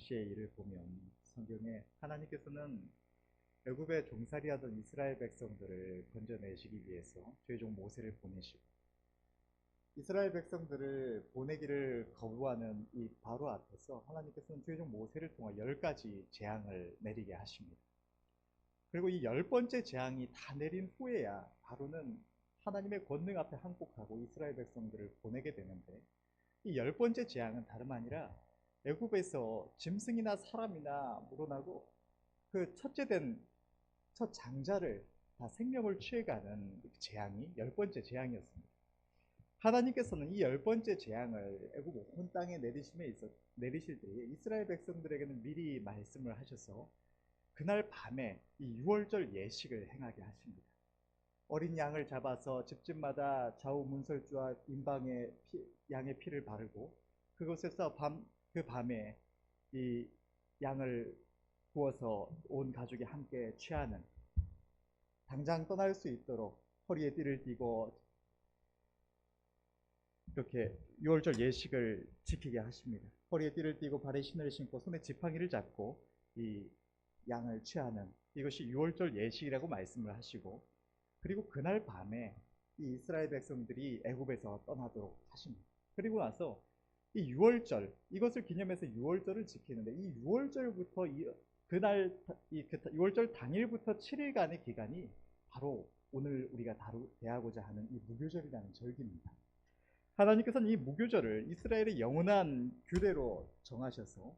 당시의 일을 보면 성경에 하나님께서는 애굽에 종살이하던 이스라엘 백성들을 건져내시기 위해서 죄종 모세를 보내시고 이스라엘 백성들을 보내기를 거부하는 이 바로 앞에서 하나님께서는 죄종 모세를 통해 10가지 재앙을 내리게 하십니다. 그리고 이 10번째 재앙이 다 내린 후에야 바로는 하나님의 권능 앞에 항복하고 이스라엘 백성들을 보내게 되는데, 이 10번째 재앙은 다름 아니라 애굽에서 짐승이나 사람이나 물어나고 그 첫째된 첫 장자를 다 생명을 취해가는 재앙이 10번째 재앙이었습니다. 하나님께서는 이 10번째 재앙을 애굽 온 땅에 내리실 때에 이스라엘 백성들에게는 미리 말씀을 하셔서 그날 밤에 이 유월절 예식을 행하게 하십니다. 어린 양을 잡아서 집집마다 좌우 문설주와 임방에 양의 피를 바르고 그곳에서 그 밤에 이 양을 구워서 온 가족이 함께 취하는, 당장 떠날 수 있도록 허리에 띠를 띠고 이렇게 유월절 예식을 지키게 하십니다. 허리에 띠를 띠고 발에 신을 신고 손에 지팡이를 잡고 이 양을 취하는, 이것이 유월절 예식이라고 말씀을 하시고, 그리고 그날 밤에 이 이스라엘 백성들이 애굽에서 떠나도록 하십니다. 그리고 나서 이 유월절, 이것을 기념해서 유월절을 지키는데, 이 유월절부터 유월절 당일부터 7일간의 기간이 바로 오늘 우리가 대하고자 하는 이 무교절이라는 절기입니다. 하나님께서는 이 무교절을 이스라엘의 영원한 규례로 정하셔서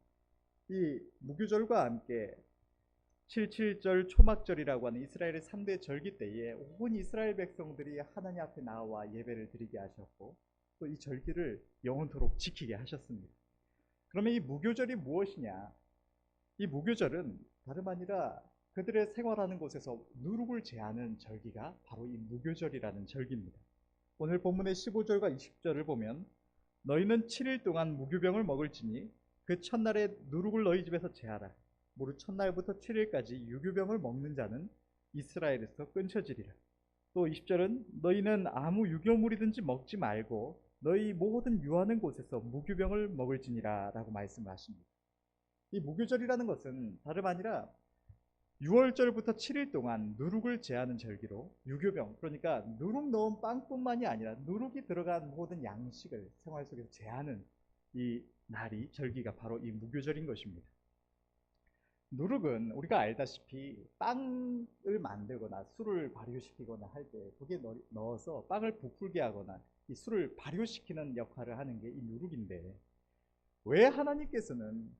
이 무교절과 함께 77절 초막절이라고 하는 이스라엘의 3대 절기 때에 온 이스라엘 백성들이 하나님 앞에 나와 예배를 드리게 하셨고, 또 이 절기를 영원토록 지키게 하셨습니다. 그러면 이 무교절이 무엇이냐? 이 무교절은 다름 아니라 그들의 생활하는 곳에서 누룩을 제하는 절기가 바로 이 무교절이라는 절기입니다. 오늘 본문의 15절과 20절을 보면 너희는 7일 동안 무교병을 먹을지니 그 첫날에 누룩을 너희 집에서 제하라. 무릇 첫날부터 7일까지 유교병을 먹는 자는 이스라엘에서 끊쳐지리라. 또 20절은 너희는 아무 유교물이든지 먹지 말고 너희 모든 유하는 곳에서 무교병을 먹을지니라 라고 말씀하십니다. 이 무교절이라는 것은 다름 아니라 6월절부터 7일 동안 누룩을 제하는 절기로, 유교병, 그러니까 누룩 넣은 빵뿐만이 아니라 누룩이 들어간 모든 양식을 생활 속에서 제하는 이 날이, 절기가 바로 이 무교절인 것입니다. 누룩은 우리가 알다시피 빵을 만들거나 술을 발효시키거나 할 때 거기에 넣어서 빵을 부풀게 하거나 이 술을 발효시키는 역할을 하는 게 이 누룩인데, 왜 하나님께서는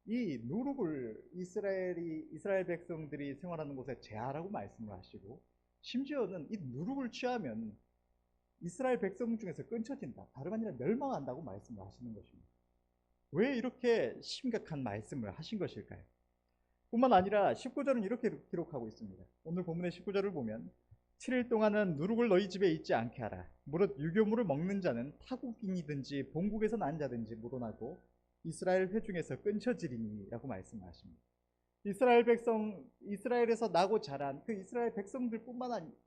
이 누룩을 이스라엘 백성들이 생활하는 곳에 제하라고 말씀을 하시고, 심지어는 이 누룩을 취하면 이스라엘 백성 중에서 끊쳐진다, 다름 아니라 멸망한다고 말씀을 하시는 것입니다. 왜 이렇게 심각한 말씀을 하신 것일까요? 뿐만 아니라 19절은 이렇게 기록하고 있습니다. 오늘 본문의 19절을 보면 7일 동안은 누룩을 너희 집에 있지 않게 하라. 무릇 유교물을 먹는 자는 타국인이든지 본국에서 난 자든지 물어나고 이스라엘 회중에서 끊쳐지리니 라고 말씀하십니다. 이스라엘에서 나고 자란 그 이스라엘 백성들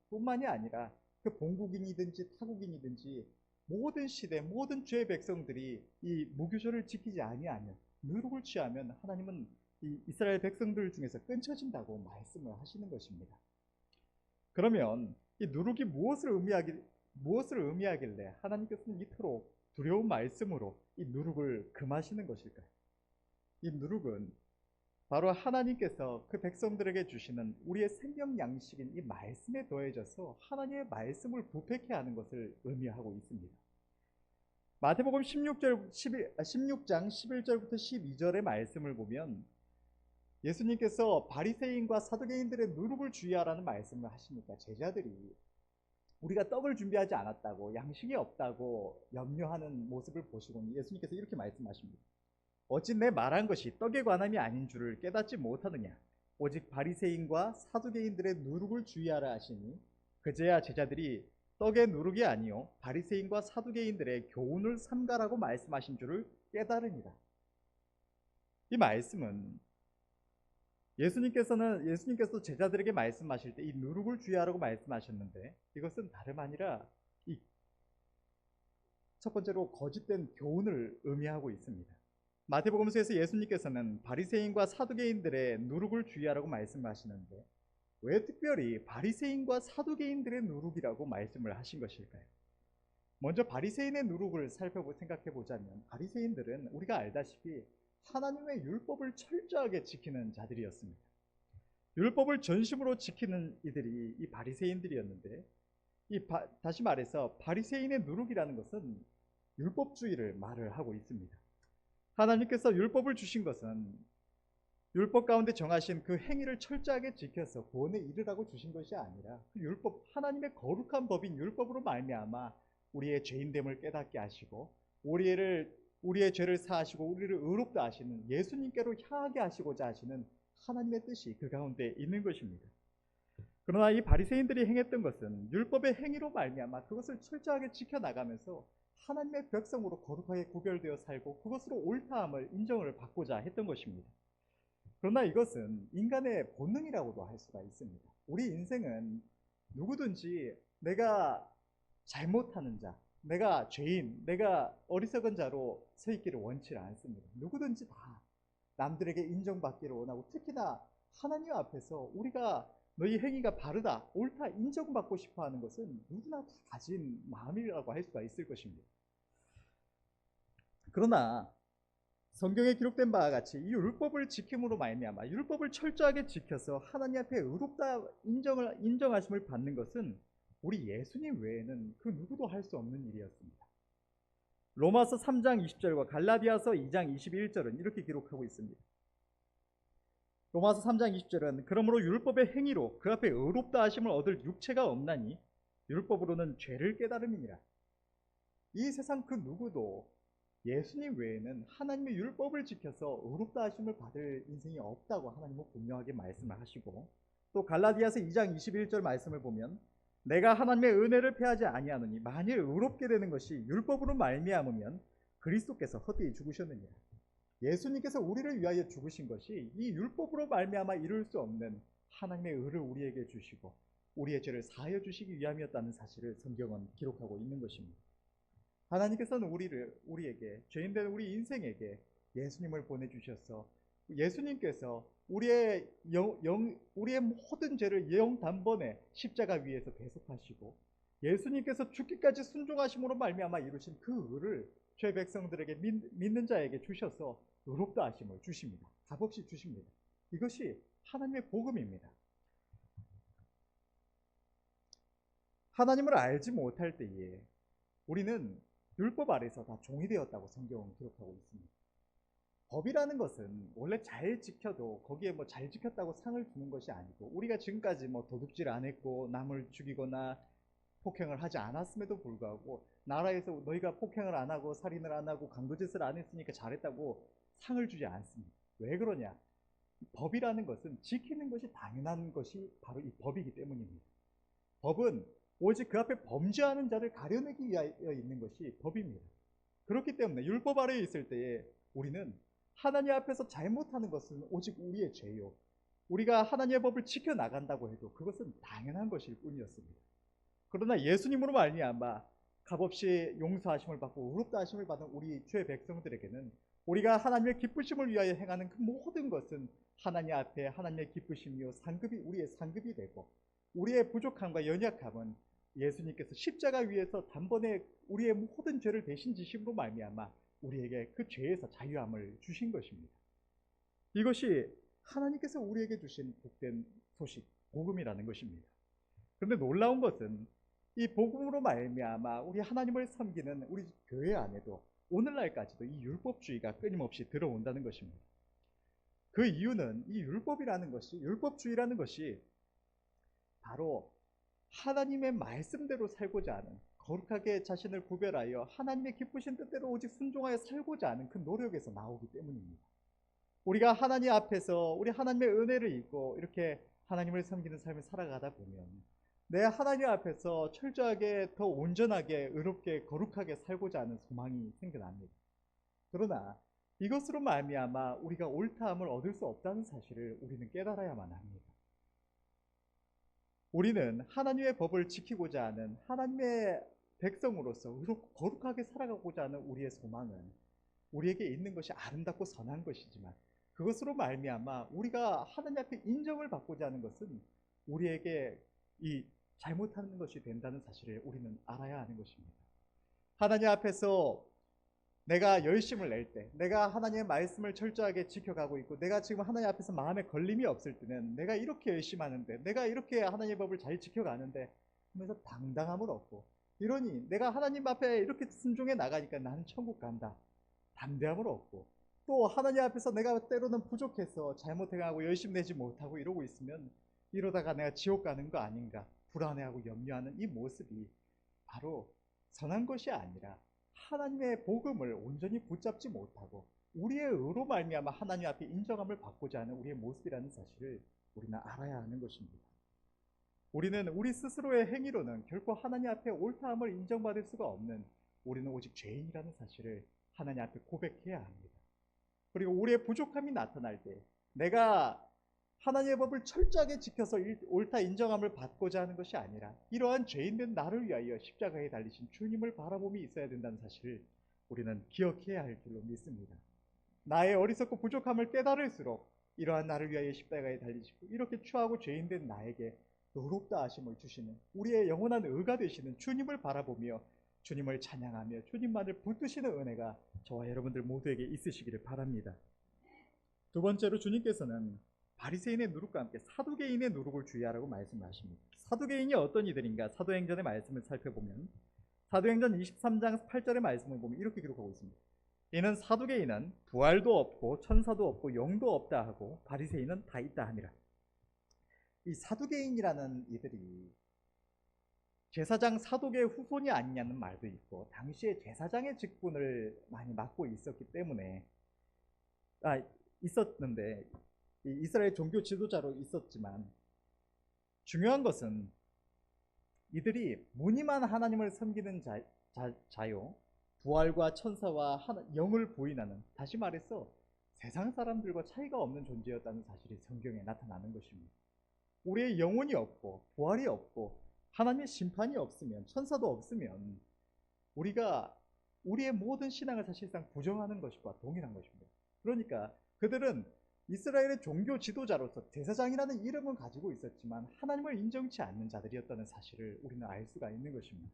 뿐만이 아니라 그 본국인이든지 타국인이든지 모든 시대 모든 죄의 백성들이 이 무교절을 지키지 아니하면, 누룩을 취하면 하나님은 이 이스라엘 백성들 중에서 끊쳐진다고 말씀을 하시는 것입니다. 그러면 이 누룩이 무엇을 의미하길래 하나님께서는 이토록 두려운 말씀으로 이 누룩을 금하시는 것일까요? 이 누룩은 바로 하나님께서 그 백성들에게 주시는 우리의 생명 양식인 이 말씀에 더해져서 하나님의 말씀을 부패케 하는 것을 의미하고 있습니다. 마태복음 16장 11절부터 12절의 말씀을 보면 예수님께서 바리새인과 사두개인들의 누룩을 주의하라는 말씀을 하시니까 제자들이 우리가 떡을 준비하지 않았다고, 양식이 없다고 염려하는 모습을 보시고 예수님께서 이렇게 말씀하십니다. 어찌 내 말한 것이 떡에 관함이 아닌 줄을 깨닫지 못하느냐? 오직 바리새인과 사두개인들의 누룩을 주의하라 하시니 그제야 제자들이 떡의 누룩이 아니요 바리새인과 사두개인들의 교훈을 삼가라고 말씀하신 줄을 깨달으니라. 이 말씀은 예수님께서 제자들에게 말씀하실 때 이 누룩을 주의하라고 말씀하셨는데, 이것은 다름 아니라 첫 번째로 거짓된 교훈을 의미하고 있습니다. 마태복음서에서 예수님께서는 바리새인과 사두개인들의 누룩을 주의하라고 말씀하시는데 왜 특별히 바리새인과 사두개인들의 누룩이라고 말씀을 하신 것일까요? 먼저 바리새인의 누룩을 생각해 보자면 바리새인들은 우리가 알다시피 하나님의 율법을 철저하게 지키는 자들이었습니다. 율법을 전심으로 지키는 이들이 이 바리새인들이었는데 다시 말해서 바리새인의 누룩이라는 것은 율법주의를 말을 하고 있습니다. 하나님께서 율법을 주신 것은 율법 가운데 정하신 그 행위를 철저하게 지켜서 구원에 이르라고 주신 것이 아니라 그 율법, 하나님의 거룩한 법인 율법으로 말미암아 우리의 죄인됨을 깨닫게 하시고 우리의 죄를 사하시고 우리를 의롭다 하시는 예수님께로 향하게 하시고자 하시는 하나님의 뜻이 그 가운데 있는 것입니다. 그러나 이 바리새인들이 행했던 것은 율법의 행위로 말미암아 그것을 철저하게 지켜나가면서 하나님의 백성으로 거룩하게 구별되어 살고 그것으로 옳다함을 인정을 받고자 했던 것입니다. 그러나 이것은 인간의 본능이라고도 할 수가 있습니다. 우리 인생은 누구든지 내가 잘못하는 자, 내가 죄인, 내가 어리석은 자로 서 있기를 원치 않습니다. 누구든지 다 남들에게 인정받기를 원하고 특히나 하나님 앞에서 우리가 너희 행위가 바르다, 옳다 인정받고 싶어 하는 것은 누구나 다 가진 마음이라고 할 수가 있을 것입니다. 그러나 성경에 기록된 바와 같이 이 율법을 지킴으로 말미암아 율법을 철저하게 지켜서 하나님 앞에 의롭다 인정하심을 받는 것은 우리 예수님 외에는 그 누구도 할 수 없는 일이었습니다. 로마서 3장 20절과 갈라디아서 2장 21절은 이렇게 기록하고 있습니다. 로마서 3장 20절은 그러므로 율법의 행위로 그 앞에 의롭다 하심을 얻을 육체가 없나니 율법으로는 죄를 깨달음이니라. 이 세상 그 누구도 예수님 외에는 하나님의 율법을 지켜서 의롭다 하심을 받을 인생이 없다고 하나님은 분명하게 말씀을 하시고 또 갈라디아서 2장 21절 말씀을 보면 내가 하나님의 은혜를 패하지 아니하노니 만일 의롭게 되는 것이 율법으로 말미암으면 그리스도께서 헛되이 죽으셨느니라. 예수님께서 우리를 위하여 죽으신 것이 이 율법으로 말미암아 이룰 수 없는 하나님의 의를 우리에게 주시고 우리의 죄를 사하여 주시기 위함이었다는 사실을 성경은 기록하고 있는 것입니다. 하나님께서는 우리에게 죄인된 우리 인생에게 예수님을 보내주셔서 예수님께서 우리의 모든 죄를 영단번에 십자가 위에서 대속하시고 예수님께서 죽기까지 순종하심으로 말미암아 이루신 그 의를 죄 백성들에게 믿는 자에게 주셔서 의롭다 하심을 주십니다. 값없이 주십니다. 이것이 하나님의 복음입니다. 하나님을 알지 못할 때에 우리는 율법 아래서 다 종이 되었다고 성경은 기록하고 있습니다. 법이라는 것은 원래 잘 지켜도 거기에 뭐 잘 지켰다고 상을 주는 것이 아니고 우리가 지금까지 뭐 도둑질 안 했고 남을 죽이거나 폭행을 하지 않았음에도 불구하고 나라에서 너희가 폭행을 안 하고 살인을 안 하고 강도짓을 안 했으니까 잘했다고 상을 주지 않습니다. 왜 그러냐? 법이라는 것은 지키는 것이 당연한 것이 바로 이 법이기 때문입니다. 법은 오직 그 앞에 범죄하는 자를 가려내기 위하여 있는 것이 법입니다. 그렇기 때문에 율법 아래에 있을 때에 우리는 하나님 앞에서 잘못하는 것은 오직 우리의 죄요. 우리가 하나님의 법을 지켜나간다고 해도 그것은 당연한 것일 뿐이었습니다. 그러나 예수님으로 말미암아 값없이 용서하심을 받고 의롭다 하심을 받은 우리 죄 백성들에게는 우리가 하나님의 기쁘심을 위하여 행하는 그 모든 것은 하나님 앞에 하나님의 기쁘심이요 우리의 상급이 되고 우리의 부족함과 연약함은 예수님께서 십자가 위에서 단번에 우리의 모든 죄를 대신 지심으로 말미암아 우리에게 그 죄에서 자유함을 주신 것입니다. 이것이 하나님께서 우리에게 주신 복된 소식, 복음이라는 것입니다. 그런데 놀라운 것은 이 복음으로 말미암아 우리 하나님을 섬기는 우리 교회 안에도 오늘날까지도 이 율법주의가 끊임없이 들어온다는 것입니다. 그 이유는 이 율법주의라는 것이 바로 하나님의 말씀대로 살고자 하는 거룩하게 자신을 구별하여 하나님의 기쁘신 뜻대로 오직 순종하여 살고자 하는 그 노력에서 나오기 때문입니다. 우리가 하나님 앞에서 우리 하나님의 은혜를 입고 이렇게 하나님을 섬기는 삶을 살아가다 보면 내 하나님 앞에서 철저하게 더 온전하게 의롭게 거룩하게 살고자 하는 소망이 생겨납니다. 그러나 이것으로 말미암아 우리가 옳다함을 얻을 수 없다는 사실을 우리는 깨달아야만 합니다. 우리는 하나님의 법을 지키고자 하는 하나님의 백성으로서 거룩하게 살아가고자 하는 우리의 소망은 우리에게 있는 것이 아름답고 선한 것이지만 그것으로 말미암아 우리가 하나님 앞에 인정을 받고자 하는 것은 우리에게 이 잘못하는 것이 된다는 사실을 우리는 알아야 하는 것입니다. 하나님 앞에서 내가 열심을 낼 때, 내가 하나님의 말씀을 철저하게 지켜가고 있고, 내가 지금 하나님 앞에서 마음에 걸림이 없을 때는 내가 이렇게 열심히 하는데, 내가 이렇게 하나님의 법을 잘 지켜가는데 하면서 당당함을 얻고, 이러니 내가 하나님 앞에 이렇게 순종해 나가니까 나는 천국 간다, 담대함을 얻고, 또 하나님 앞에서 내가 때로는 부족해서 잘못해가고 열심히 내지 못하고 이러고 있으면 이러다가 내가 지옥 가는 거 아닌가 불안해하고 염려하는 이 모습이 바로 선한 것이 아니라 하나님의 복음을 온전히 붙잡지 못하고 우리의 의로 말미암아 하나님 앞에 인정함을 받고자 하는 우리의 모습이라는 사실을 우리는 알아야 하는 것입니다. 우리는 우리 스스로의 행위로는 결코 하나님 앞에 옳다함을 인정받을 수가 없는, 우리는 오직 죄인이라는 사실을 하나님 앞에 고백해야 합니다. 그리고 우리의 부족함이 나타날 때 내가 하나님의 법을 철저하게 지켜서 옳다 인정함을 받고자 하는 것이 아니라 이러한 죄인된 나를 위하여 십자가에 달리신 주님을 바라봄이 있어야 된다는 사실을 우리는 기억해야 할 줄로 믿습니다. 나의 어리석고 부족함을 깨달을수록 이러한 나를 위하여 십자가에 달리시고 이렇게 추하고 죄인된 나에게 의롭다 하심을 주시는 우리의 영원한 의가 되시는 주님을 바라보며 주님을 찬양하며 주님만을 붙드시는 은혜가 저와 여러분들 모두에게 있으시기를 바랍니다. 두 번째로 주님께서는 바리새인의 누룩과 함께 사두개인의 누룩을 주의하라고 말씀하십니다. 사두개인이 어떤 이들인가? 사도행전의 말씀을 살펴보면 사도행전 23장 8절의 말씀을 보면 이렇게 기록하고 있습니다. 이는 사두개인은 부활도 없고 천사도 없고 영도 없다 하고 바리새인은 다 있다 함이라. 이 사두개인이라는 이들이 제사장 사독의 후손이 아니냐는 말도 있고 당시에 제사장의 직분을 많이 맡고 있었기 때문에 있었는데 이스라엘 종교 지도자로 있었지만 중요한 것은 이들이 무늬만 하나님을 섬기는 자요, 부활과 천사와 영을 부인하는, 다시 말해서 세상 사람들과 차이가 없는 존재였다는 사실이 성경에 나타나는 것입니다. 우리의 영혼이 없고 부활이 없고 하나님의 심판이 없으면, 천사도 없으면 우리가 우리의 모든 신앙을 사실상 부정하는 것과 동일한 것입니다. 그러니까 그들은 이스라엘의 종교 지도자로서 제사장이라는 이름은 가지고 있었지만 하나님을 인정치 않는 자들이었다는 사실을 우리는 알 수가 있는 것입니다.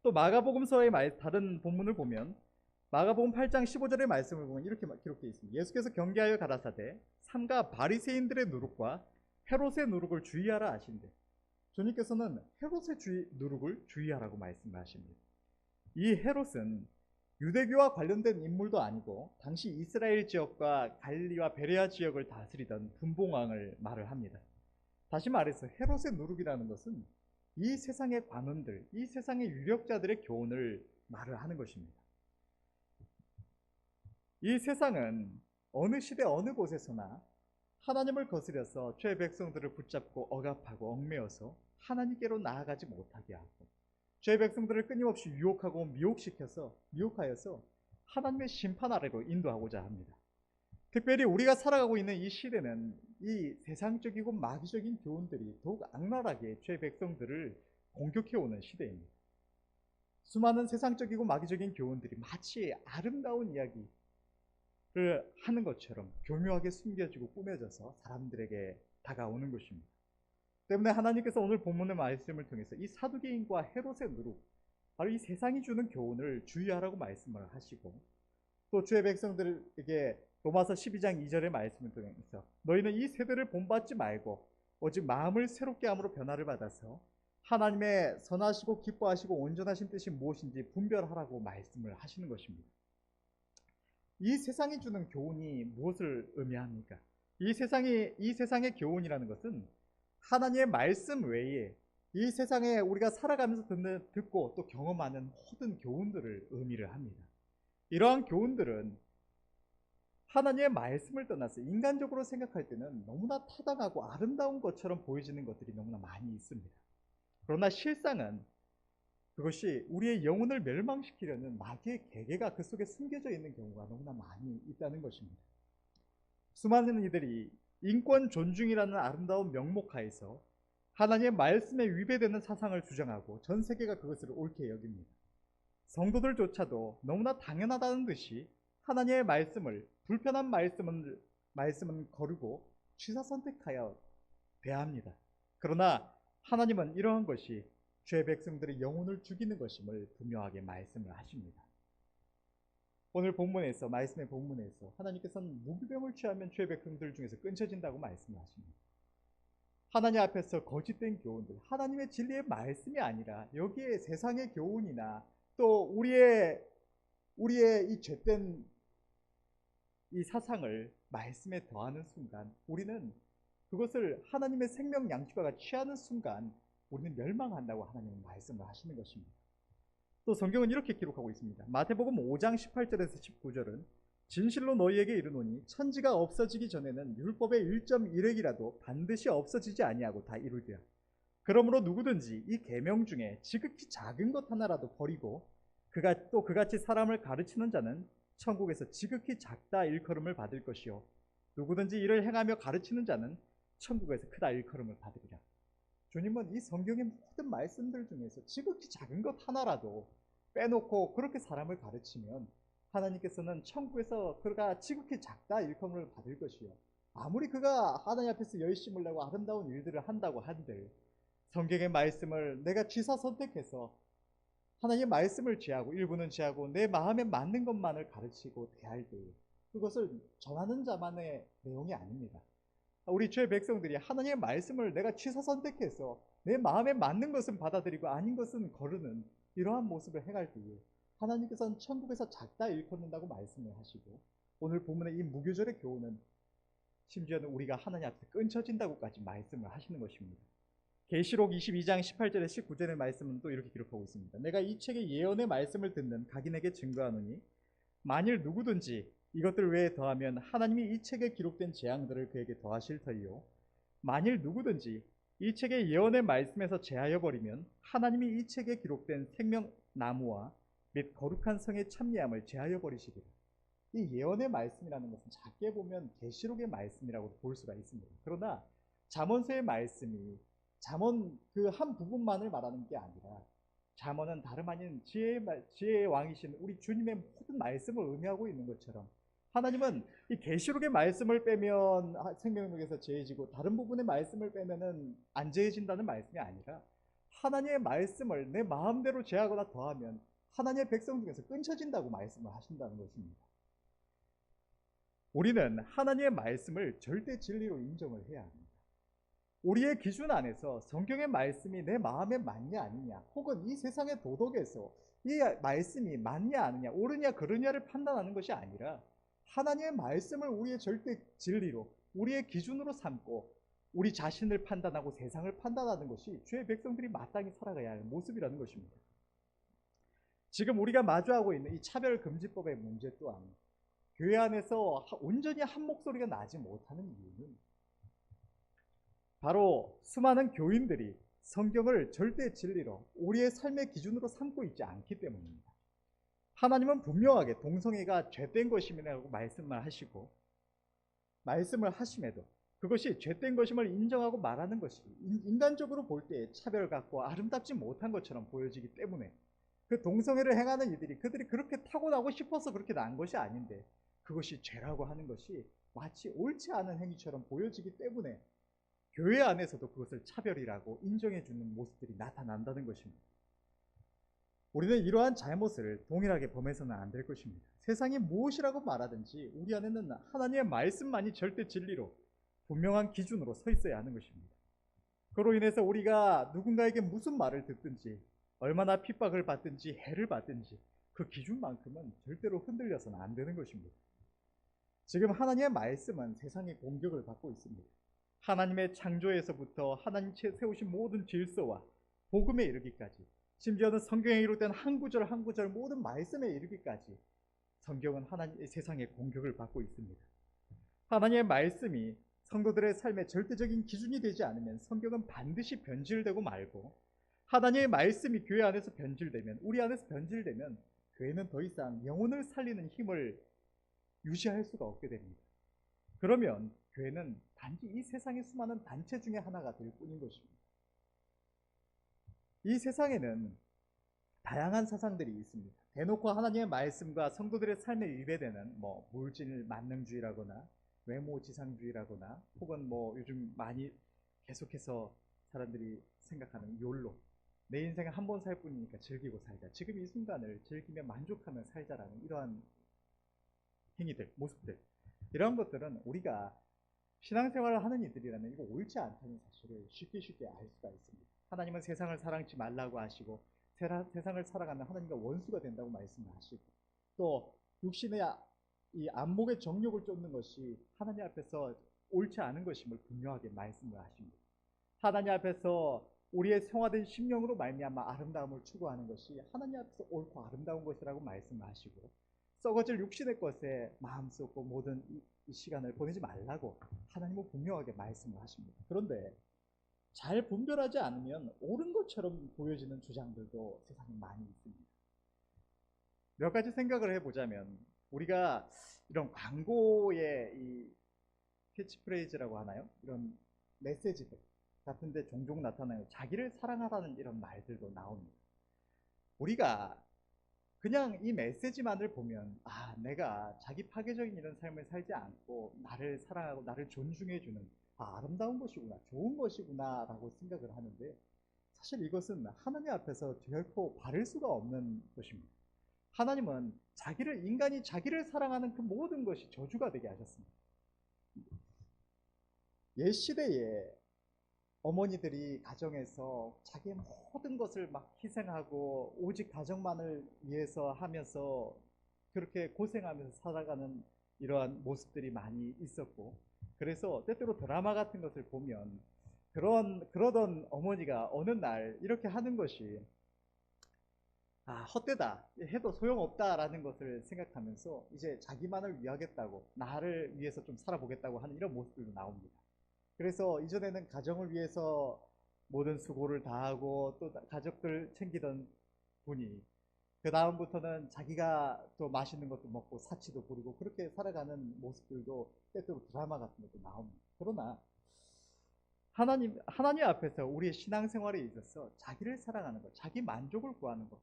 또 마가복음서의 다른 본문을 보면 마가복음 8장 15절의 말씀을 보면 이렇게 기록되어 있습니다. 예수께서 경계하여 가라사대 삼가 바리새인들의 누룩과 헤롯의 누룩을 주의하라 하신대. 주님께서는 헤롯의 누룩을 주의하라고 말씀하십니다. 이 헤롯은 유대교와 관련된 인물도 아니고 당시 이스라엘 지역과 갈릴리와 베레아 지역을 다스리던 분봉왕을 말을 합니다. 다시 말해서 헤롯의 누룩이라는 것은 이 세상의 관원들, 이 세상의 유력자들의 교훈을 말을 하는 것입니다. 이 세상은 어느 시대 어느 곳에서나 하나님을 거스려서 죄의 백성들을 붙잡고 억압하고 얽매어서 하나님께로 나아가지 못하게 하고 죄의 백성들을 끊임없이 유혹하고 미혹하여서 하나님의 심판 아래로 인도하고자 합니다. 특별히 우리가 살아가고 있는 이 시대는 이 세상적이고 마귀적인 교훈들이 더욱 악랄하게 죄의 백성들을 공격해오는 시대입니다. 수많은 세상적이고 마귀적인 교훈들이 마치 아름다운 이야기를 하는 것처럼 교묘하게 숨겨지고 꾸며져서 사람들에게 다가오는 것입니다. 때문에 하나님께서 오늘 본문의 말씀을 통해서 이 사두개인과 헤롯의 누룩, 바로 이 세상이 주는 교훈을 주의하라고 말씀을 하시고, 또 주의 백성들에게 로마서 12장 2절의 말씀을 통해서 너희는 이 세대를 본받지 말고 오직 마음을 새롭게 함으로 변화를 받아서 하나님의 선하시고 기뻐하시고 온전하신 뜻이 무엇인지 분별하라고 말씀을 하시는 것입니다. 이 세상이 주는 교훈이 무엇을 의미합니까? 이 세상의 교훈이라는 것은 하나님의 말씀 외에 이 세상에 우리가 살아가면서 듣고 또 경험하는 모든 교훈들을 의미를 합니다. 이러한 교훈들은 하나님의 말씀을 떠나서 인간적으로 생각할 때는 너무나 타당하고 아름다운 것처럼 보여지는 것들이 너무나 많이 있습니다. 그러나 실상은 그것이 우리의 영혼을 멸망시키려는 마귀의 계계가 그 속에 숨겨져 있는 경우가 너무나 많이 있다는 것입니다. 수많은 이들이 인권 존중이라는 아름다운 명목하에서 하나님의 말씀에 위배되는 사상을 주장하고 전 세계가 그것을 옳게 여깁니다. 성도들조차도 너무나 당연하다는 듯이 하나님의 말씀을, 불편한 말씀은 거르고 취사 선택하여 대합니다. 그러나 하나님은 이러한 것이 죄 백성들의 영혼을 죽이는 것임을 분명하게 말씀을 하십니다. 오늘 본문에서, 말씀의 본문에서 하나님께서는 무기병을 취하면 죄 백성들 중에서 끊쳐진다고 말씀을 하십니다. 하나님 앞에서 거짓된 교훈들, 하나님의 진리의 말씀이 아니라 여기에 세상의 교훈이나 또 우리의 이 죄된 이 사상을 말씀에 더하는 순간, 우리는 그것을 하나님의 생명 양식과 취하는 순간 우리는 멸망한다고 하나님은 말씀을 하시는 것입니다. 또 성경은 이렇게 기록하고 있습니다. 마태복음 5장 18절에서 19절은 진실로 너희에게 이르노니 천지가 없어지기 전에는 율법의 1.1획이라도 반드시 없어지지 아니하고 다 이루리라. 그러므로 누구든지 이 계명 중에 지극히 작은 것 하나라도 버리고 또 그같이 사람을 가르치는 자는 천국에서 지극히 작다 일컬음을 받을 것이요 누구든지 이를 행하며 가르치는 자는 천국에서 크다 일컬음을 받으리라. 주님은 이 성경의 모든 말씀들 중에서 지극히 작은 것 하나라도 빼놓고 그렇게 사람을 가르치면 하나님께서는 천국에서 그가 지극히 작다 일컬음을 받을 것이요 아무리 그가 하나님 앞에서 열심을 내고 아름다운 일들을 한다고 한들 성경의 말씀을 내가 취사 선택해서 하나님의 말씀을 제하고 일부는 제하고 내 마음에 맞는 것만을 가르치고 대할 때 그것을 전하는 자만의 내용이 아닙니다. 우리 죄 백성들이 하나님의 말씀을 내가 취사 선택해서 내 마음에 맞는 것은 받아들이고 아닌 것은 거르는 이러한 모습을 행할 때에 하나님께서는 천국에서 작다 일컫는다고 말씀을 하시고 오늘 본문의 이 무교절의 교훈은 심지어는 우리가 하나님 앞에서 끊쳐진다고까지 말씀을 하시는 것입니다. 계시록 22장 18절에 19절의 말씀은 또 이렇게 기록하고 있습니다. 내가 이 책의 예언의 말씀을 듣는 각인에게 증거하노니 만일 누구든지 이것들 외에 더하면 하나님이 이 책에 기록된 재앙들을 그에게 더하실 터이요 만일 누구든지 이 책의 예언의 말씀에서 제하여 버리면 하나님이 이 책에 기록된 생명나무와 및 거룩한 성의 참여함을 제하여 버리시리라. 이 예언의 말씀이라는 것은 작게 보면 계시록의 말씀이라고 볼 수가 있습니다. 그러나 잠언서의 말씀이 잠언 그 한 부분만을 말하는 게 아니라 잠언은 다름 아닌 지혜의 왕이신 우리 주님의 모든 말씀을 의미하고 있는 것처럼 하나님은 이 계시록의 말씀을 빼면 생명록에서 제해지고 다른 부분의 말씀을 빼면은 안 제해진다는 말씀이 아니라 하나님의 말씀을 내 마음대로 제하거나 더하면 하나님의 백성 중에서 끊쳐진다고 말씀을 하신다는 것입니다. 우리는 하나님의 말씀을 절대 진리로 인정을 해야 합니다. 우리의 기준 안에서 성경의 말씀이 내 마음에 맞냐 아니냐 혹은 이 세상의 도덕에서 이 말씀이 맞냐 아니냐 옳으냐 그르냐를 판단하는 것이 아니라 하나님의 말씀을 우리의 절대 진리로 우리의 기준으로 삼고 우리 자신을 판단하고 세상을 판단하는 것이 주의 백성들이 마땅히 살아가야 할 모습이라는 것입니다. 지금 우리가 마주하고 있는 이 차별금지법의 문제 또한 교회 안에서 온전히 한 목소리가 나지 못하는 이유는 바로 수많은 교인들이 성경을 절대 진리로 우리의 삶의 기준으로 삼고 있지 않기 때문입니다. 하나님은 분명하게 동성애가 죄된 것임이라고 말씀을 하시고 말씀을 하심에도 그것이 죄된 것임을 인정하고 말하는 것이 인간적으로 볼 때 차별 같고 아름답지 못한 것처럼 보여지기 때문에 그 동성애를 행하는 이들이 그들이 그렇게 타고나고 싶어서 그렇게 난 것이 아닌데 그것이 죄라고 하는 것이 마치 옳지 않은 행위처럼 보여지기 때문에 교회 안에서도 그것을 차별이라고 인정해주는 모습들이 나타난다는 것입니다. 우리는 이러한 잘못을 동일하게 범해서는 안 될 것입니다. 세상이 무엇이라고 말하든지 우리 안에는 하나님의 말씀만이 절대 진리로 분명한 기준으로 서 있어야 하는 것입니다. 그로 인해서 우리가 누군가에게 무슨 말을 듣든지 얼마나 핍박을 받든지 해를 받든지 그 기준만큼은 절대로 흔들려서는 안 되는 것입니다. 지금 하나님의 말씀은 세상의 공격을 받고 있습니다. 하나님의 창조에서부터 하나님 세우신 모든 질서와 복음에 이르기까지 심지어는 성경에 기록된 한 구절 한 구절 모든 말씀에 이르기까지 성경은 하나님의 세상의 공격을 받고 있습니다. 하나님의 말씀이 성도들의 삶의 절대적인 기준이 되지 않으면 성경은 반드시 변질되고 말고 하나님의 말씀이 교회 안에서 변질되면 우리 안에서 변질되면 교회는 더 이상 영혼을 살리는 힘을 유지할 수가 없게 됩니다. 그러면 교회는 단지 이 세상의 수많은 단체 중에 하나가 될 뿐인 것입니다. 이 세상에는 다양한 사상들이 있습니다. 대놓고 하나님의 말씀과 성도들의 삶에 위배되는 뭐 물질 만능주의라거나 외모 지상주의라거나 혹은 뭐 요즘 많이 계속해서 사람들이 생각하는 욜로, 내 인생은 한 번 살 뿐이니까 즐기고 살자, 지금 이 순간을 즐기며 만족하며 살자라는 이러한 행위들, 모습들, 이러한 것들은 우리가 신앙생활을 하는 이들이라면 이거 옳지 않다는 사실을 쉽게 알 수가 있습니다. 하나님은 세상을 사랑치 말라고 하시고 세상을 살아가면 하나님과 원수가 된다고 말씀하시고, 또 육신의 이 안목의 정욕을 쫓는 것이 하나님 앞에서 옳지 않은 것임을 분명하게 말씀을 하십니다. 하나님 앞에서 우리의 성화된 심령으로 말미암아 아름다움을 추구하는 것이 하나님 앞에서 옳고 아름다운 것이라고 말씀하시고, 썩어질 육신의 것에 마음 쏟고 모든 이 시간을 보내지 말라고 하나님은 분명하게 말씀을 하십니다. 그런데 잘 분별하지 않으면 옳은 것처럼 보여지는 주장들도 세상에 많이 있습니다. 몇 가지 생각을 해보자면, 우리가 이런 광고의 이 캐치프레이즈라고 하나요? 이런 메시지들 같은데 종종 나타나요. 자기를 사랑하라는 이런 말들도 나옵니다. 우리가 그냥 이 메시지만을 보면 내가 자기 파괴적인 이런 삶을 살지 않고 나를 사랑하고 나를 존중해주는 아름다운 것이구나, 좋은 것이구나 라고 생각을 하는데, 사실 이것은 하나님 앞에서 결코 바를 수가 없는 것입니다. 하나님은 인간이 자기를 사랑하는 그 모든 것이 저주가 되게 하셨습니다. 옛 시대에 어머니들이 가정에서 자기의 모든 것을 막 희생하고 오직 가정만을 위해서 하면서 그렇게 고생하면서 살아가는 이러한 모습들이 많이 있었고, 그래서 때때로 드라마 같은 것을 보면 그러던 어머니가 어느 날 이렇게 하는 것이 헛되다, 해도 소용없다라는 것을 생각하면서 이제 자기만을 위하겠다고, 나를 위해서 좀 살아보겠다고 하는 이런 모습들도 나옵니다. 그래서 이전에는 가정을 위해서 모든 수고를 다하고 또 가족들 챙기던 분이 그 다음부터는 자기가 또 맛있는 것도 먹고 사치도 부리고 그렇게 살아가는 모습들도 때때로 드라마 같은 것도 나옵니다. 그러나 하나님 앞에서 우리의 신앙생활에 있어서 자기를 사랑하는 것, 자기 만족을 구하는 것,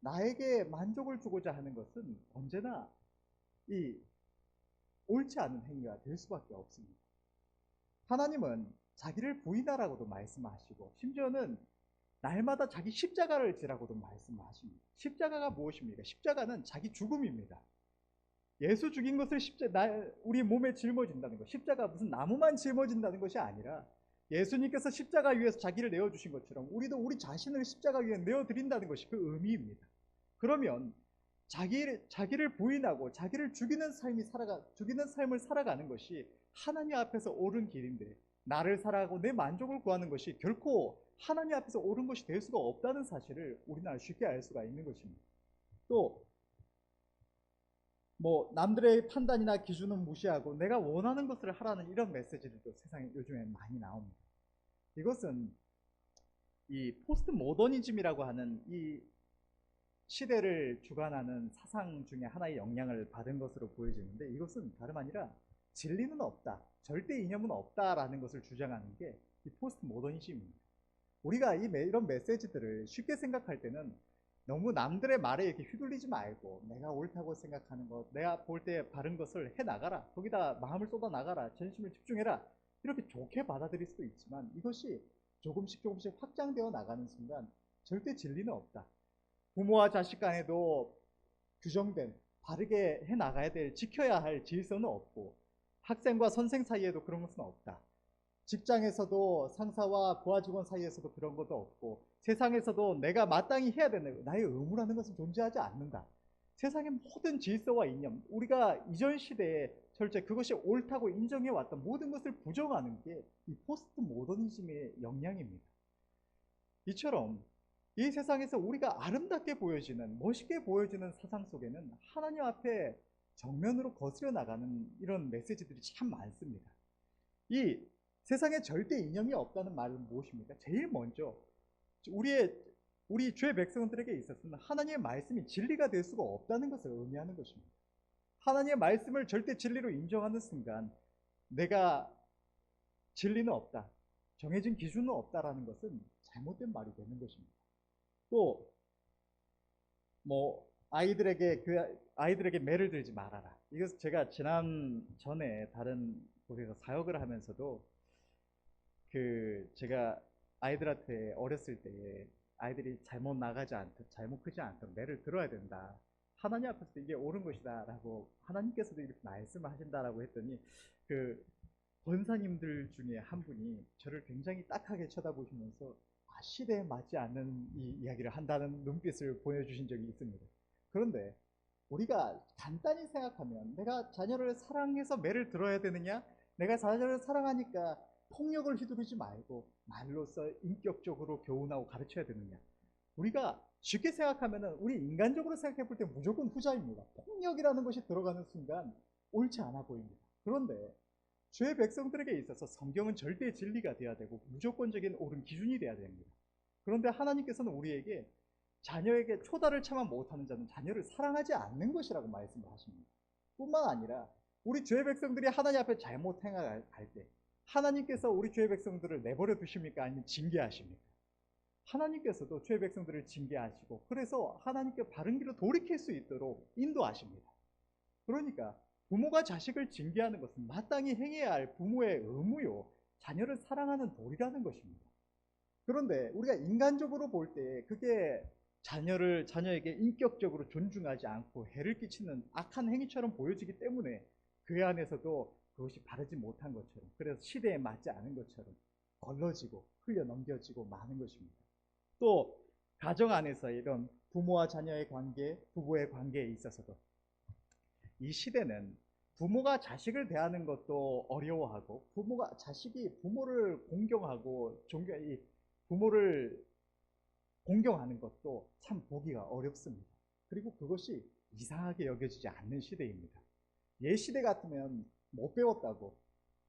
나에게 만족을 주고자 하는 것은 언제나 이 옳지 않은 행위가 될 수밖에 없습니다. 하나님은 자기를 부인하라고도 말씀하시고, 심지어는 날마다 자기 십자가를 지라고도 말씀하십니다. 십자가가 무엇입니까? 십자가는 자기 죽음입니다. 예수 죽인 것을 우리 몸에 짊어진다는 것, 십자가 무슨 나무만 짊어진다는 것이 아니라 예수님께서 십자가 위에서 자기를 내어주신 것처럼 우리도 우리 자신을 십자가 위에 내어드린다는 것이 그 의미입니다. 그러면 자기를 부인하고 자기를 죽이는 삶을 살아가는 것이 하나님 앞에서 옳은 길인데, 나를 사랑하고 내 만족을 구하는 것이 결코 하나님 앞에서 옳은 것이 될 수가 없다는 사실을 우리나라 쉽게 알 수가 있는 것입니다. 또 남들의 판단이나 기준은 무시하고 내가 원하는 것을 하라는 이런 메시지들도 세상에 요즘에 많이 나옵니다. 이것은 이 포스트 모더니즘이라고 하는 이 시대를 주관하는 사상 중에 하나의 영향을 받은 것으로 보여지는데, 이것은 다름 아니라 진리는 없다, 절대 이념은 없다라는 것을 주장하는 게 이 포스트 모더니즘입니다. 우리가 이런 메시지들을 쉽게 생각할 때는 너무 남들의 말에 이렇게 휘둘리지 말고 내가 옳다고 생각하는 것, 내가 볼 때 바른 것을 해나가라, 거기다 마음을 쏟아 나가라, 전심을 집중해라, 이렇게 좋게 받아들일 수도 있지만, 이것이 조금씩 확장되어 나가는 순간 절대 진리는 없다, 부모와 자식 간에도 규정된 바르게 해나가야 될, 지켜야 할 질서는 없고, 학생과 선생 사이에도 그런 것은 없다, 직장에서도 상사와 부하 직원 사이에서도 그런 것도 없고, 세상에서도 내가 마땅히 해야 되는 나의 의무라는 것은 존재하지 않는다. 세상의 모든 질서와 이념, 우리가 이전 시대에 철저히 그것이 옳다고 인정해왔던 모든 것을 부정하는 게 이 포스트 모더니즘의 영향입니다. 이처럼 이 세상에서 우리가 아름답게 보여지는, 멋있게 보여지는 사상 속에는 하나님 앞에 정면으로 거스려 나가는 이런 메시지들이 참 많습니다. 이 세상에 절대 이념이 없다는 말은 무엇입니까? 제일 먼저 우리 죄 백성들에게 있어서는 하나님의 말씀이 진리가 될 수가 없다는 것을 의미하는 것입니다. 하나님의 말씀을 절대 진리로 인정하는 순간 내가 진리는 없다, 정해진 기준은 없다라는 것은 잘못된 말이 되는 것입니다. 또 아이들에게 매를 들지 말아라. 이것은 제가 전에 다른 곳에서 사역을 하면서도 제가 아이들한테 어렸을 때 아이들이 잘못 크지 않도록 매를 들어야 된다. 하나님 앞에서 이게 옳은 것이다라고 하나님께서도 이렇게 말씀을 하신다라고 했더니 그 권사님들 중에 한 분이 저를 굉장히 딱하게 쳐다보시면서 시대에 맞지 않는 이 이야기를 한다는 눈빛을 보여주신 적이 있습니다. 그런데 우리가 간단히 생각하면 내가 자녀를 사랑해서 매를 들어야 되느냐? 내가 자녀를 사랑하니까 폭력을 휘두르지 말고 말로써 인격적으로 교훈하고 가르쳐야 되느냐? 우리가 쉽게 생각하면은 우리 인간적으로 생각해 볼 때 무조건 후자입니다. 폭력이라는 것이 들어가는 순간 옳지 않아 보입니다. 그런데 주의 백성들에게 있어서 성경은 절대 진리가 되어야 되고 무조건적인 옳은 기준이 되어야 됩니다. 그런데 하나님께서는 우리에게 자녀에게 초달을 차마 못하는 자는 자녀를 사랑하지 않는 것이라고 말씀을 하십니다. 뿐만 아니라 우리 주의 백성들이 하나님 앞에 잘못 행할 때 하나님께서 우리 주의 백성들을 내버려 두십니까? 아니면 징계하십니까? 하나님께서도 주의 백성들을 징계하시고 그래서 하나님께 바른 길로 돌이킬 수 있도록 인도하십니다. 그러니까 부모가 자식을 징계하는 것은 마땅히 행해야 할 부모의 의무요, 자녀를 사랑하는 도리라는 것입니다. 그런데 우리가 인간적으로 볼 때 그게 자녀에게 인격적으로 존중하지 않고 해를 끼치는 악한 행위처럼 보여지기 때문에 그 안에서도 그것이 바르지 못한 것처럼, 그래서 시대에 맞지 않은 것처럼 걸러지고 흘려 넘겨지고 마는 것입니다. 또 가정 안에서 이런 부모와 자녀의 관계, 부부의 관계에 있어서도 이 시대는 부모가 자식을 대하는 것도 어려워하고 자식이 부모를 공경하고 부모를 공경하는 것도 참 보기가 어렵습니다. 그리고 그것이 이상하게 여겨지지 않는 시대입니다. 옛 시대 같으면 못 배웠다고,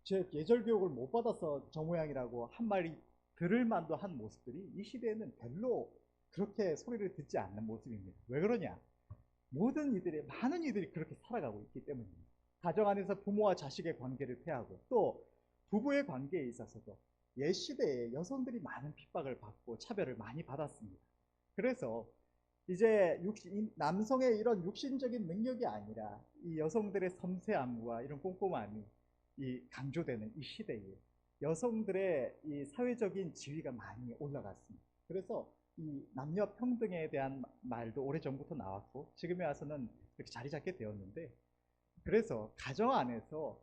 제 예절 교육을 못 받아서 저 모양이라고 한 말이 들을 만도 한 모습들이 이 시대에는 별로 그렇게 소리를 듣지 않는 모습입니다. 왜 그러냐? 많은 이들이 그렇게 살아가고 있기 때문입니다. 가정 안에서 부모와 자식의 관계를 폐하고 또 부부의 관계에 있어서도 옛 시대에 여성들이 많은 핍박을 받고 차별을 많이 받았습니다. 그래서 이제 남성의 이런 육신적인 능력이 아니라 이 여성들의 섬세함과 이런 꼼꼼함이 강조되는 이 시대에 여성들의 이 사회적인 지위가 많이 올라갔습니다. 그래서 이 남녀 평등에 대한 말도 오래전부터 나왔고 지금에 와서는 이렇게 자리 잡게 되었는데, 그래서 가정 안에서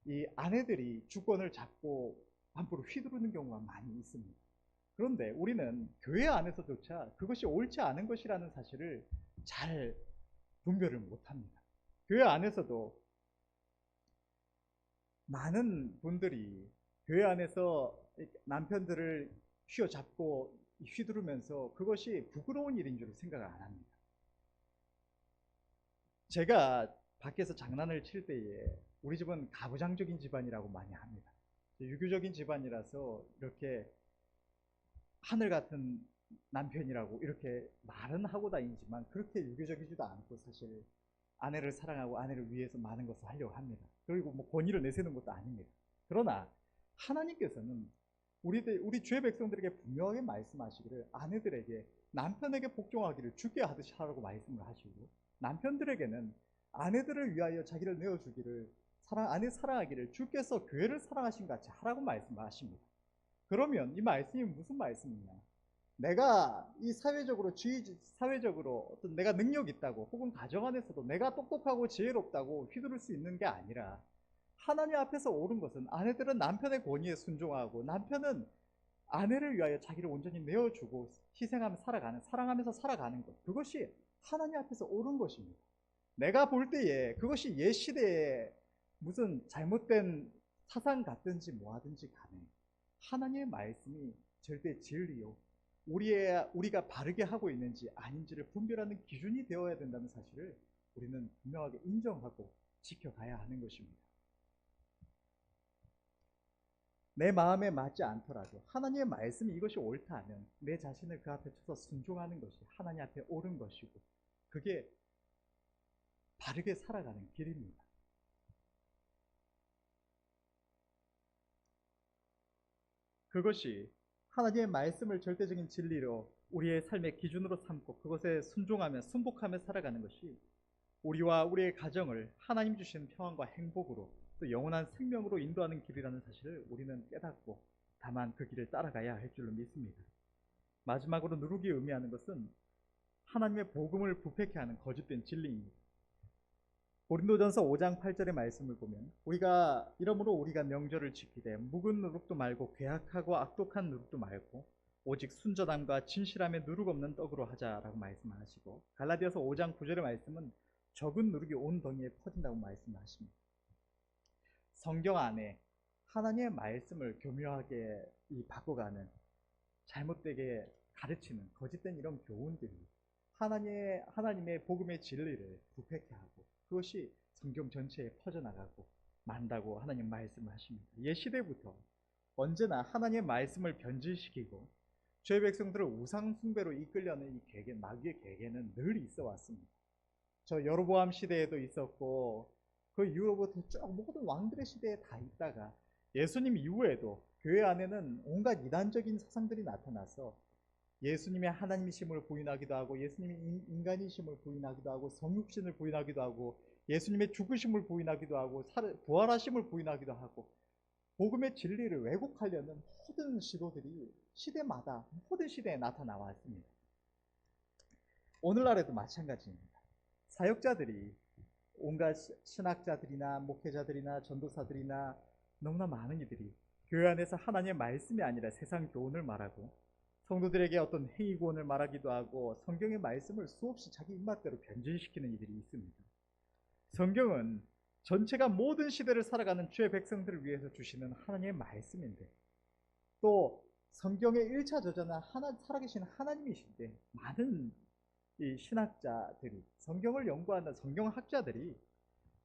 이 아내들이 주권을 잡고 함부로 휘두르는 경우가 많이 있습니다. 그런데 우리는 교회 안에서조차 그것이 옳지 않은 것이라는 사실을 잘 분별을 못합니다. 교회 안에서도 많은 분들이 교회 안에서 남편들을 휘어잡고 휘두르면서 그것이 부끄러운 일인 줄 생각을 안 합니다. 제가 밖에서 장난을 칠 때에 우리 집은 가부장적인 집안이라고 많이 합니다. 유교적인 집안이라서 이렇게 하늘 같은 남편이라고 이렇게 말은 하고 다니지만 그렇게 유교적이지도 않고 사실 아내를 사랑하고 아내를 위해서 많은 것을 하려고 합니다. 그리고 뭐 권위를 내세우는 것도 아닙니다. 그러나 하나님께서는 우리 주의 백성들에게 분명하게 말씀하시기를 아내들에게 남편에게 복종하기를 주께 하듯이 하라고 말씀을 하시고, 남편들에게는 아내들을 위하여 자기를 내어주기를 아내 사랑하기를 주께서 교회를 사랑하신 같이 하라고 말씀하십니다. 그러면 이 말씀이 무슨 말씀이냐? 내가 이 사회적으로 어떤 내가 능력 있다고 혹은 가정 안에서도 내가 똑똑하고 지혜롭다고 휘두를 수 있는 게 아니라 하나님 앞에서 옳은 것은 아내들은 남편의 권위에 순종하고 남편은 아내를 위하여 자기를 온전히 내어주고 사랑하면서 살아가는 것, 그것이 하나님 앞에서 옳은 것입니다. 내가 볼 때에 그것이 옛 시대에 무슨 잘못된 사상 같든지 뭐하든지 간에 하나님의 말씀이 절대 진리요, 우리가 바르게 하고 있는지 아닌지를 분별하는 기준이 되어야 된다는 사실을 우리는 분명하게 인정하고 지켜가야 하는 것입니다. 내 마음에 맞지 않더라도 하나님의 말씀이 이것이 옳다 하면 내 자신을 그 앞에 쳐서 순종하는 것이 하나님 앞에 옳은 것이고 그게 바르게 살아가는 길입니다. 그것이 하나님의 말씀을 절대적인 진리로 우리의 삶의 기준으로 삼고 그것에 순종하며 순복하며 살아가는 것이 우리와 우리의 가정을 하나님 주시는 평안과 행복으로 또 영원한 생명으로 인도하는 길이라는 사실을 우리는 깨닫고 다만 그 길을 따라가야 할 줄로 믿습니다. 마지막으로 누룩이 의미하는 것은 하나님의 복음을 부패케 하는 거짓된 진리입니다. 고린도전서 5장 8절의 말씀을 보면 이러므로 우리가 명절을 지키되 묵은 누룩도 말고 괴악하고 악독한 누룩도 말고 오직 순전함과 진실함에 누룩 없는 떡으로 하자라고 말씀하시고, 갈라디아서 5장 9절의 말씀은 적은 누룩이 온 덩이에 퍼진다고 말씀하십니다. 성경 안에 하나님의 말씀을 교묘하게 바꿔가는, 잘못되게 가르치는 거짓된 이런 교훈들이 하나님의 복음의 진리를 부패케 하고 그것이 성경 전체에 퍼져나가고 만다고 하나님 말씀을 하십니다. 옛 시대부터 언제나 하나님의 말씀을 변질시키고 죄의 백성들을 우상 숭배로 이끌려는 이 계계, 마귀의 계계는 늘 있어 왔습니다. 저 여로보암 시대에도 있었고 그 이후로부터 쭉 모든 왕들의 시대에 다 있다가 예수님 이후에도 교회 안에는 온갖 이단적인 사상들이 나타나서 예수님의 하나님이심을 부인하기도 하고 예수님이 인간이심을 부인하기도 하고 성육신을 부인하기도 하고 예수님의 죽으심을 부인하기도 하고 부활하심을 부인하기도 하고 복음의 진리를 왜곡하려는 모든 시도들이 시대마다 모든 시대에 나타나 왔습니다. 오늘날에도 마찬가지입니다. 사역자들이 온갖 신학자들이나 목회자들이나 전도사들이나 너무나 많은 이들이 교회 안에서 하나님의 말씀이 아니라 세상 교훈을 말하고 성도들에게 어떤 행위구원을 말하기도 하고 성경의 말씀을 수없이 자기 입맛대로 변질시키는 이들이 있습니다. 성경은 전체가 모든 시대를 살아가는 주의 백성들을 위해서 주시는 하나님의 말씀인데, 또 성경의 1차 저자는 살아계신 하나님이신데 많은 이 신학자들이, 성경을 연구하는 성경학자들이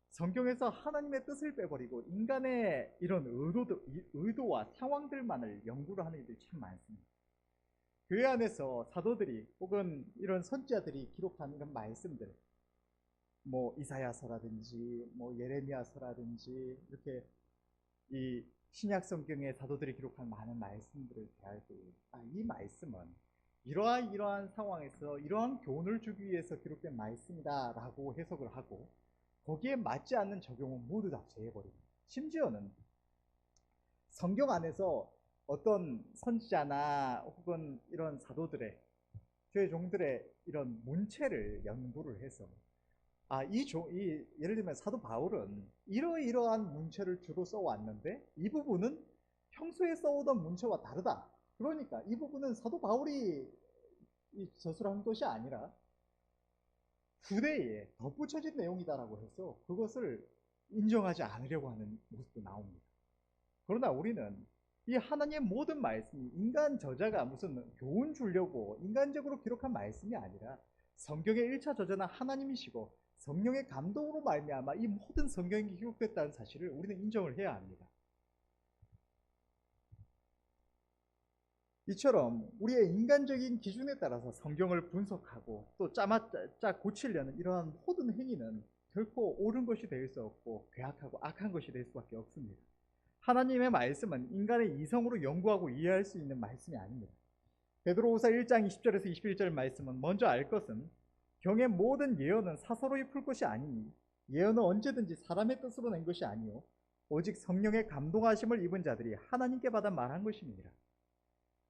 성경에서 하나님의 뜻을 빼버리고 인간의 이런 의도와 상황들만을 연구를 하는 이들이 참 많습니다. 교회 안에서 사도들이 혹은 이런 선지자들이 기록한 이런 말씀들, 이사야서라든지 예레미야서라든지 이렇게 이 신약 성경의 사도들이 기록한 많은 말씀들을 대할 때, 이 말씀은 이러한 상황에서 이러한 교훈을 주기 위해서 기록된 말씀이다 라고 해석을 하고 거기에 맞지 않는 적용은 모두 다 제해버립니다. 심지어는 성경 안에서 어떤 선지자나 혹은 이런 사도들의, 주의 종들의 이런 문체를 연구를 해서 예를 들면 사도 바울은 이러이러한 문체를 주로 써왔는데 이 부분은 평소에 써오던 문체와 다르다. 그러니까 이 부분은 사도 바울이 저술한 것이 아니라 후대에 덧붙여진 내용이다라고 해서 그것을 인정하지 않으려고 하는 모습도 나옵니다. 그러나 우리는 이 하나님의 모든 말씀이 인간 저자가 무슨 교훈 주려고 인간적으로 기록한 말씀이 아니라 성경의 1차 저자는 하나님이시고 성령의 감동으로 말미암아 이 모든 성경이 기록됐다는 사실을 우리는 인정을 해야 합니다. 이처럼 우리의 인간적인 기준에 따라서 성경을 분석하고 또 짜맞짜 고치려는 이러한 모든 행위는 결코 옳은 것이 될 수 없고 괴악하고 악한 것이 될 수밖에 없습니다. 하나님의 말씀은 인간의 이성으로 연구하고 이해할 수 있는 말씀이 아닙니다. 베드로후서 1장 20절에서 21절 말씀은 먼저 알 것은 경의 모든 예언은 사서로이 풀 것이 아니니 예언은 언제든지 사람의 뜻으로 낸 것이 아니요 오직 성령의 감동하심을 입은 자들이 하나님께 받아 말한 것입니다.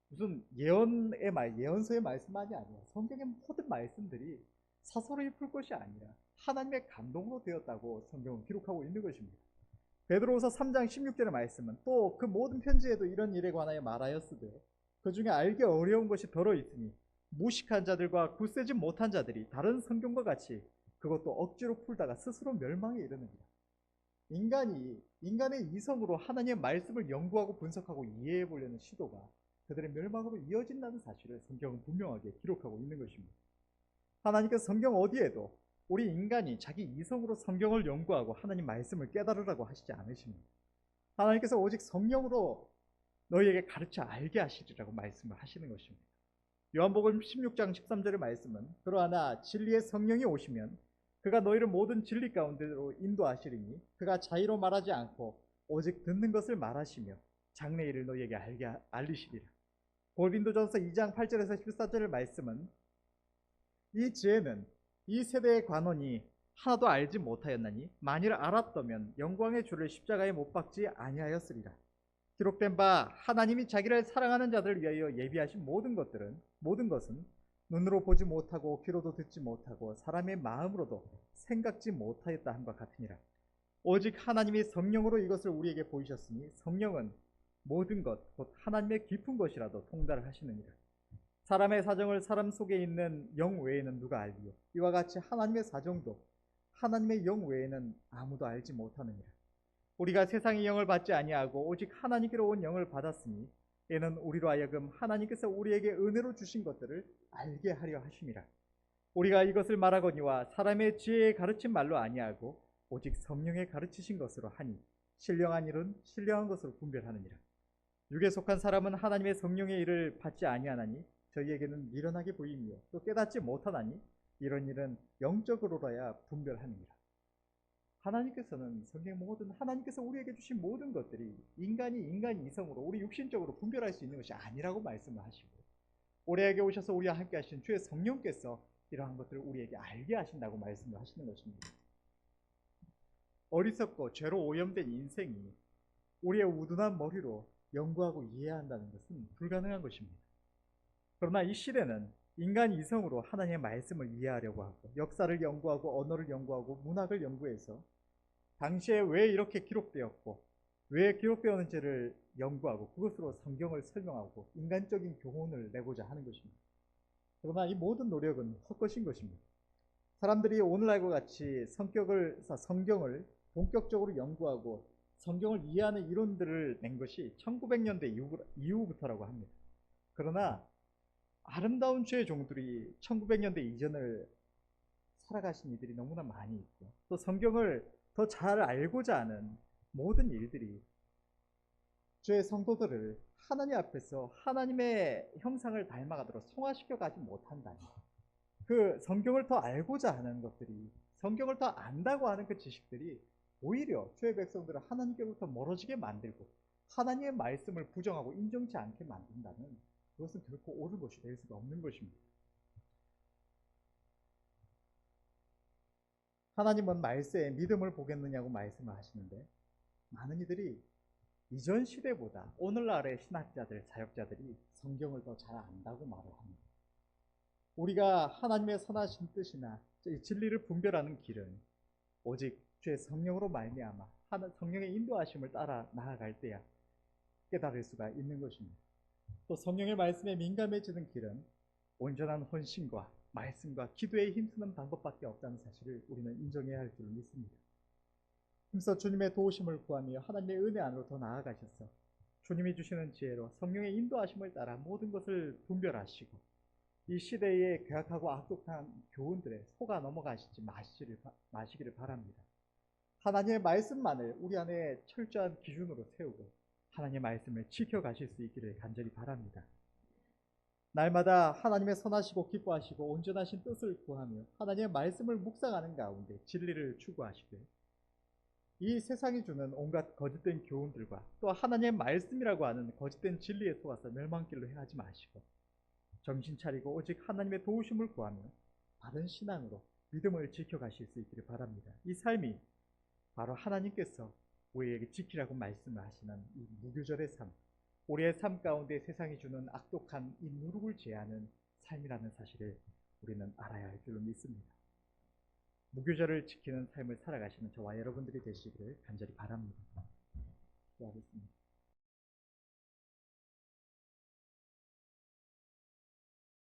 무슨 예언서의 말씀만이 아니라 성경의 모든 말씀들이 사서로이 풀 것이 아니라 하나님의 감동으로 되었다고 성경은 기록하고 있는 것입니다. 베드로후서 3장 16절의 말씀은 또 그 모든 편지에도 이런 일에 관하여 말하였으되 그 중에 알기 어려운 것이 더러 있으니 무식한 자들과 굳세지 못한 자들이 다른 성경과 같이 그것도 억지로 풀다가 스스로 멸망에 이르느니라. 인간의 이성으로 하나님의 말씀을 연구하고 분석하고 이해해 보려는 시도가 그들의 멸망으로 이어진다는 사실을 성경은 분명하게 기록하고 있는 것입니다. 하나님께서 성경 어디에도 우리 인간이 자기 이성으로 성경을 연구하고 하나님 말씀을 깨달으라고 하시지 않으십니다. 하나님께서 오직 성령으로 너희에게 가르쳐 알게 하시리라고 말씀을 하시는 것입니다. 요한복음 16장 13절의 말씀은 그러하나 진리의 성령이 오시면 그가 너희를 모든 진리 가운데로 인도하시리니 그가 자의로 말하지 않고 오직 듣는 것을 말하시며 장래일을 너희에게 알리시리라. 고린도전서 2장 8절에서 14절 말씀은 이 지혜는 이 세대의 관원이 하나도 알지 못하였나니 만일 알았더면 영광의 주를 십자가에 못 박지 아니하였으리라. 기록된 바 하나님이 자기를 사랑하는 자들을 위하여 예비하신 모든 것은 눈으로 보지 못하고 귀로도 듣지 못하고 사람의 마음으로도 생각지 못하였다 함과 같으니라. 오직 하나님이 성령으로 이것을 우리에게 보이셨으니 성령은 모든 것 곧 하나님의 깊은 것이라도 통달을 하시느니라. 사람의 사정을 사람 속에 있는 영 외에는 누가 알리요? 이와 같이 하나님의 사정도 하나님의 영 외에는 아무도 알지 못하느니라. 우리가 세상의 영을 받지 아니하고 오직 하나님께로 온 영을 받았으니 이는 우리로 하여금 하나님께서 우리에게 은혜로 주신 것들을 알게 하려 하심이라. 우리가 이것을 말하거니와 사람의 지혜에 가르친 말로 아니하고 오직 성령의 가르치신 것으로 하니 신령한 일은 신령한 것으로 분별하느니라. 육에 속한 사람은 하나님의 성령의 일을 받지 아니하나니 저희에게는 미련하게 보이며 또 깨닫지 못하나니 이런 일은 영적으로라야 분별하느니라. 하나님께서는 성령 모든 하나님께서 우리에게 주신 모든 것들이 인간이 이성으로 우리 육신적으로 분별할 수 있는 것이 아니라고 말씀을 하시고 우리에게 오셔서 우리와 함께 하신 주의 성령께서 이러한 것들을 우리에게 알게 하신다고 말씀을 하시는 것입니다. 어리석고 죄로 오염된 인생이 우리의 우둔한 머리로 연구하고 이해한다는 것은 불가능한 것입니다. 그러나 이 시대는 인간 이성으로 하나님의 말씀을 이해하려고 하고 역사를 연구하고 언어를 연구하고 문학을 연구해서 당시에 왜 이렇게 기록되었고 왜 기록되었는지를 연구하고 그것으로 성경을 설명하고 인간적인 교훈을 내고자 하는 것입니다. 그러나 이 모든 노력은 헛것인 것입니다. 사람들이 오늘날과 같이 성경을 본격적으로 연구하고 성경을 이해하는 이론들을 낸 것이 1900년대 이후부터라고 합니다. 그러나 아름다운 주의 종들이 1900년대 이전을 살아가신 이들이 너무나 많이 있고 또 성경을 더 잘 알고자 하는 모든 일들이 주의 성도들을 하나님 앞에서 하나님의 형상을 닮아가도록 성화시켜 가지 못한다니 그 성경을 더 알고자 하는 것들이 성경을 더 안다고 하는 그 지식들이 오히려 주의 백성들을 하나님께로부터 멀어지게 만들고 하나님의 말씀을 부정하고 인정치 않게 만든다는 그것은 결코 옳은 것이 될 수가 없는 것입니다. 하나님은 말세에 믿음을 보겠느냐고 말씀을 하시는데 많은 이들이 이전 시대보다 오늘날의 신학자들, 사역자들이 성경을 더 잘 안다고 말을 합니다. 우리가 하나님의 선하신 뜻이나 진리를 분별하는 길은 오직 주의 성령으로 말미암아 성령의 인도하심을 따라 나아갈 때야 깨달을 수가 있는 것입니다. 또 성령의 말씀에 민감해지는 길은 온전한 헌신과 말씀과 기도에 힘쓰는 방법밖에 없다는 사실을 우리는 인정해야 할 줄 믿습니다. 힘써 주님의 도우심을 구하며 하나님의 은혜 안으로 더 나아가셔서 주님이 주시는 지혜로 성령의 인도하심을 따라 모든 것을 분별하시고 이 시대의 괴악하고 악독한 교훈들에 속아 넘어가시지 마시기를 바랍니다. 하나님의 말씀만을 우리 안에 철저한 기준으로 세우고 하나님의 말씀을 지켜가실 수 있기를 간절히 바랍니다. 날마다 하나님의 선하시고 기뻐하시고 온전하신 뜻을 구하며 하나님의 말씀을 묵상하는 가운데 진리를 추구하시되 이 세상이 주는 온갖 거짓된 교훈들과 또 하나님의 말씀이라고 하는 거짓된 진리에 속아서 멸망길로 행하지 마시고 정신 차리고 오직 하나님의 도우심을 구하며 바른 신앙으로 믿음을 지켜가실 수 있기를 바랍니다. 이 삶이 바로 하나님께서 우리에게 지키라고 말씀을 하시는 이 무교절의 삶, 우리의 삶 가운데 세상이 주는 악독한 이 누룩을 제하는 삶이라는 사실을 우리는 알아야 할 줄로 믿습니다. 무교절을 지키는 삶을 살아가시는 저와 여러분들이 되시기를 간절히 바랍니다.